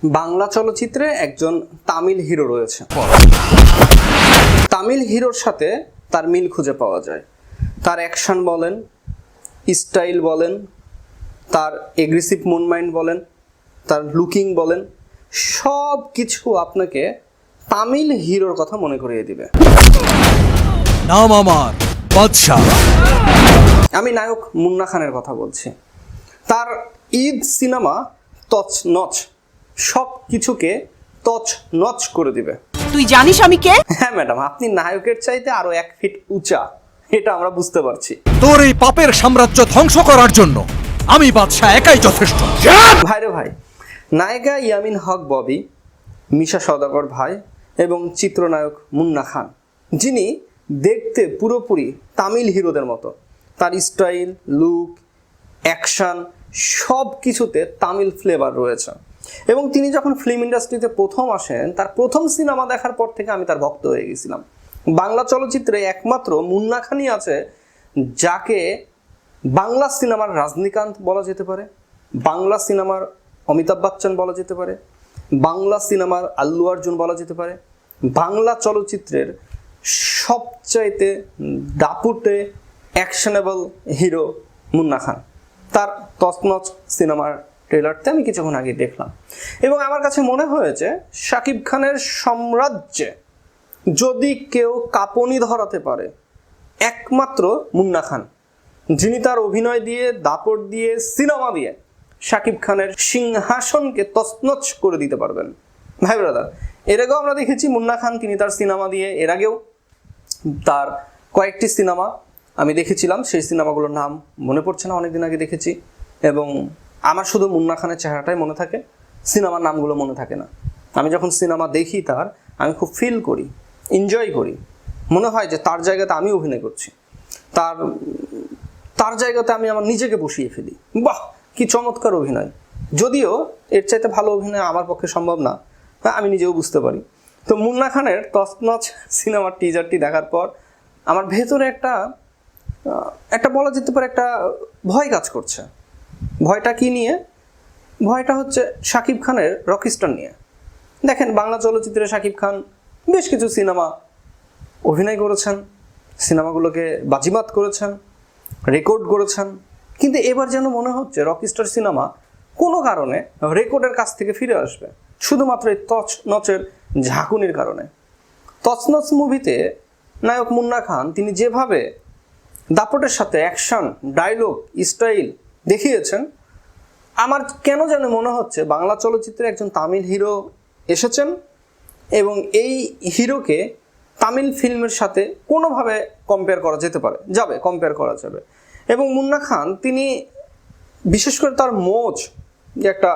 বাংলা চলচ্চিত্রে একজন তামিল হিরো রয়েছে। তামিল হিরোর সাথে তার মিল খুঁজে পাওয়া যায়। তার অ্যাকশন বলেন, স্টাইল বলেন, তার এগ্রেসিভ মুভমেন্ট বলেন, তার লুকিং বলেন, সব কিছু আপনাকে তামিল হিরোর কথা মনে করিয়ে দিবে। নাম আমার বাদশাহ। আমি নায়ক মুন্না খানের কথা বলছি। তার ঈদ সিনেমা তছনছ সব কিছুকে তছনছ করে দিবে। তুই জানিস আমি কে? হ্যাঁ ম্যাডাম, আপনি নায়কের চাইতে আরো 1 ফিট উঁচা, এটা আমরা বুঝতে পারছি। তোর এই পাপের সাম্রাজ্য ধ্বংস করার জন্য আমি বাদশাহ একাই যথেষ্ট। ভাই রে ভাই, নায়িকা ইয়ামিন হক ববি, মিশা সওদাগর ভাই এবং চিত্রনায়ক মুন্না খান, যিনি দেখতে পুরোপুরি তামিল হিরোদের মতো। তার স্টাইল, লুক, অ্যাকশন সব কিছুতে তামিল ফ্লেভার রয়েছে। এবং তিনি যখন ফিল্ম ইন্ডাস্ট্রিতে প্রথম আসেন, তার প্রথম সিনেমা দেখার পর থেকে আমি তার ভক্ত হয়ে গেছিলাম। বাংলা চলচ্চিত্রে একমাত্র মুন্না খানই আছে যাকে বাংলা সিনেমার রজনীকান্ত বলা যেতে পারে, বাংলা সিনেমার অমিতাভ বচ্চন বলা যেতে পারে, বাংলা সিনেমার আল্লু অর্জুন বলা যেতে পারে। বাংলা চলচ্চিত্রের সবচাইতে দাপুটে অ্যাকশনেবল হিরো মুন্না খান। তার তছনছ সিনেমার ট্রেলারতে আমি কিছুক্ষণ আগে দেখলাম এবং আমার কাছে মনে হয়েছে শাকিব খানের সাম্রাজ্যে যদি কেউ কাঁপুনি ধরাতে পারে একমাত্র মুন্না খান, যিনি তার অভিনয় দিয়ে, দাপট দিয়ে, সিনেমা দিয়ে শাকিব খানের সিংহাসনকে তছনছ করে দিতে পারবেন। ভাই ব্রাদার, এর আগেও আমরা দেখেছি মুন্না খান তিনি তার সিনেমা দিয়ে, এর আগেও তার কয়েকটি সিনেমা আমি দেখেছিলাম, সেই সিনেমাগুলোর নাম মনে পড়ছে না, অনেকদিন আগে দেখেছি। এবং আমার শুধু মুন্না খানের চেহারাটাই মনে থাকে, সিনেমার নামগুলো মনে থাকে না। আমি যখন সিনেমা দেখি তার, আমি খুব ফিল করি, এনজয় করি, মনে হয় যে তার জায়গাতে আমি অভিনয় করছি, তার জায়গাতে আমি আমার নিজেকে বসিয়ে ফেলি। বাহ, কি চমৎকার অভিনয়! যদিও এর চাইতে ভালো অভিনয় আমার পক্ষে সম্ভব না, আমি নিজেও বুঝতে পারি। তো মুন্না খানের তছনছ সিনেমার টিজারটি দেখার পর আমার ভেতরে একটা বলা যেতে পারে একটা ভয় কাজ করছে। ভয়টা কি নিয়ে? ভয়টা হচ্ছে শাকিব খানের রকস্টার নিয়ে। দেখেন, বাংলা চলচ্চিত্রে শাকিব খান বেশ কিছু সিনেমা অভিনয় করেছেন, সিনেমাগুলোকে বাজিমাত করেছেন, রেকর্ড করেছেন, কিন্তু এবার যেন মনে হচ্ছে রকস্টার সিনেমা কোনো কারণে রেকর্ডের কাছ থেকে ফিরে আসবে, শুধুমাত্র এই তছনছের ঝাঁকুনির কারণে। তছনছ মুভিতে নায়ক মুন্না খান তিনি যেভাবে দাপটের সাথে অ্যাকশন, ডায়লগ, স্টাইল দেখিয়েছেন, আমার কেন যেন মনে হচ্ছে বাংলা চলচ্চিত্রে একজন তামিল হিরো এসেছেন এবং এই হিরোকে তামিল ফিল্মের সাথে কোনোভাবে কম্পেয়ার করা যেতে পারে, কম্পেয়ার করা যাবে। এবং মুন্না খান তিনি বিশেষ করে তার মোজ, যে একটা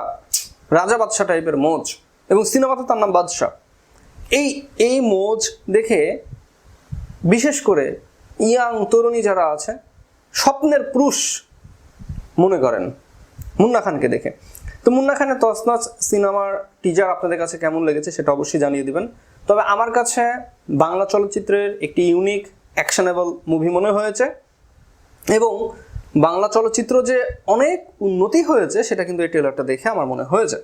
রাজা বাদশাহ টাইপের মোজ, এবং সিনেমাতে তার নাম বাদশাহ, এই মোজ দেখে বিশেষ করে ইয়াং তরুণী যারা আছে স্বপ্নের পুরুষ মনে করেন মুন্না খানকে দেখে। তো মুন্না খানের তছনছ সিনেমার টিজার আপনাদের কাছে কেমন লেগেছে সেটা অবশ্যই জানিয়ে দিবেন। তবে আমার কাছে বাংলা চলচ্চিত্রের একটি ইউনিক অ্যাকশনেবল মুভি মনে হয়েছে এবং বাংলা চলচ্চিত্র যে অনেক উন্নতি হয়েছে সেটা কিন্তু এই ট্রেলারটা দেখে আমার মনে হয়েছে।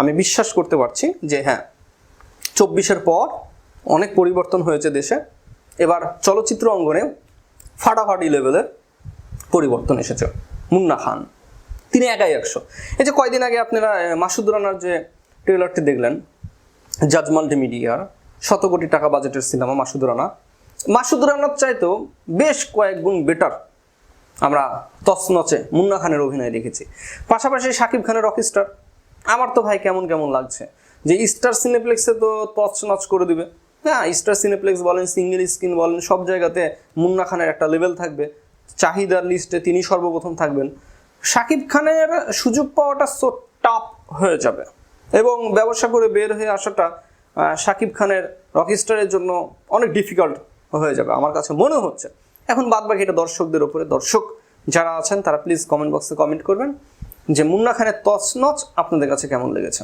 আমি বিশ্বাস করতে পারছি যে হ্যাঁ, 24-এর পর অনেক পরিবর্তন হয়েছে দেশে। এবার চলচ্চিত্র অঙ্গনে ফাটাফাটি লেভেলের পরিবর্তন এসেছে। মুন্না খান তিনি একাই 100। এই যে কয়দিন আগে আপনারা মাসুদ রানার যে ট্রেলারটি দেখলেন, জাজ মাল্টিমিডিয়ার 100 কোটি টাকা বাজেটের সিনেমা মাসুদ রানার চাইতেও বেশ কয়েক গুণ বেটার আমরা তছনছে মুন্না খানের অভিনয় দেখেছি। পাশাপাশি শাকিব খানের রকস্টার, আমার তো ভাই কেমন লাগছে যে স্টার সিনেপ্লেক্সে তো তছনছ করে দিবে। হ্যাঁ, স্টার সিনেপ্লেক্স বলেন, সিঙ্গেল স্ক্রিন বলেন, সব জায়গাতে মুন্না খানের একটা লেভেল থাকবে, চাহিদার লিস্টে তিনি সর্বপ্রথম থাকবেন। শাকিব খানের সুযোগ পাওয়াটা সো টাফ হয়ে যাবে এবং ব্যবসা করে বের হয়ে আসাটা শাকিব খানের রকস্টারের জন্য অনেক ডিফিকাল্ট হয়ে যাবে আমার কাছে মনে হচ্ছে। এখন বাদ বাকি এটা দর্শকদের উপরে। দর্শক যারা আছেন তারা প্লিজ কমেন্ট বক্সে কমেন্ট করবেন যে মুন্না খানের তছনছ আপনাদের কাছে কেমন লেগেছে।